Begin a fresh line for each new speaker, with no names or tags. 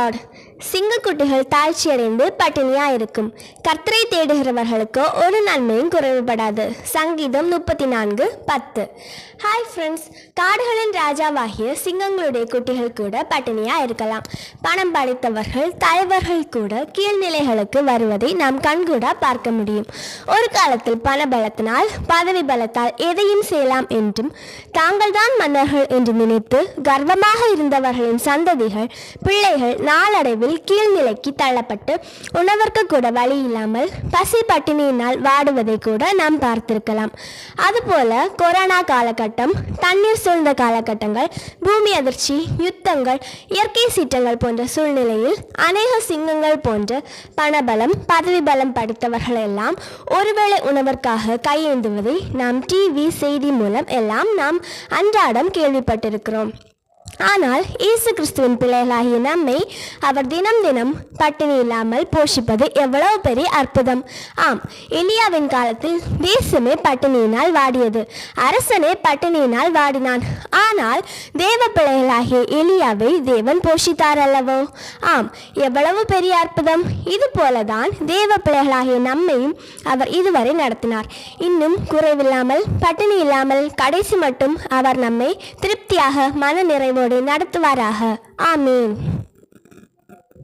Lord. சிங்கக்குட்டிகள் தாழ்ச்சியடைந்து பட்டினியாயிருக்கும். கர்த்தரை தேடுகிறவர்களுக்கு ஒரு நன்மையும் குறைவுபடாது. சங்கீதம் 34:10. ஹாய் ஃப்ரெண்ட்ஸ், காடுகளின் ராஜாவாகிய சிங்கங்களுடைய குட்டிகள் கூட பட்டினியாக இருக்கலாம். பணம் படைத்தவர்கள் தலைவர்கள் கூட கீழ்நிலைகளுக்கு வருவதை நாம் கண்கூட பார்க்க முடியும். ஒரு காலத்தில் பண பலத்தினால் பதவி பலத்தால் எதையும் செய்யலாம் என்றும் தாங்கள் தான் மன்னர்கள் என்று நினைத்து கர்வமாக இருந்தவர்களின் சந்ததிகள் பிள்ளைகள் நாளடைவில் கீழ்நிலைக்கு தள்ளப்பட்டு உணவிற்கு கூட வழி இல்லாமல் பசி பட்டினியினால் வாடுவதை கூட நாம் பார்த்திருக்கலாம். அதுபோல கொரோனா காலகட்டம், தண்ணீர் சூழ்ந்த காலகட்டங்கள், பூமி அதிர்ச்சி, யுத்தங்கள், இயற்கை சீற்றங்கள் போன்ற சூழ்நிலையில் அநேக சிங்கங்கள் போன்ற பணபலம் பதவி பலம் படித்தவர்கள் எல்லாம் ஒருவேளை உணவிற்காக கையேந்துவதை நாம் டிவி செய்தி மூலம் எல்லாம் நாம் அன்றாடம் கேள்விப்பட்டிருக்கிறோம். ஆனால் இயேசு கிறிஸ்துவின் பிள்ளைகளாகிய நம்மை அவர் தினம் தினம் பட்டினி இல்லாமல் போஷிப்பது எவ்வளவு பெரிய அற்புதம்! ஆம், எலியாவின் காலத்தில் தேசமே பட்டினியினால் வாடியது. அரசனே பட்டினியினால் வாடினான். ஆனால் தேவ பிள்ளைகளாகிய எலியாவை தேவன் போஷித்தார் அல்லவோ? ஆம், எவ்வளவு பெரிய அற்புதம்! இது போலதான் தேவ பிள்ளைகளாகிய நம்மையும் அவர் இதுவரை நடத்தினார். இன்னும் குறைவில்லாமல் பட்டினி இல்லாமல் கடைசி மட்டும் அவர் நம்மை திருப்தியாக மன நிறைவோடு நடத்துவாராக. ஆமீன்.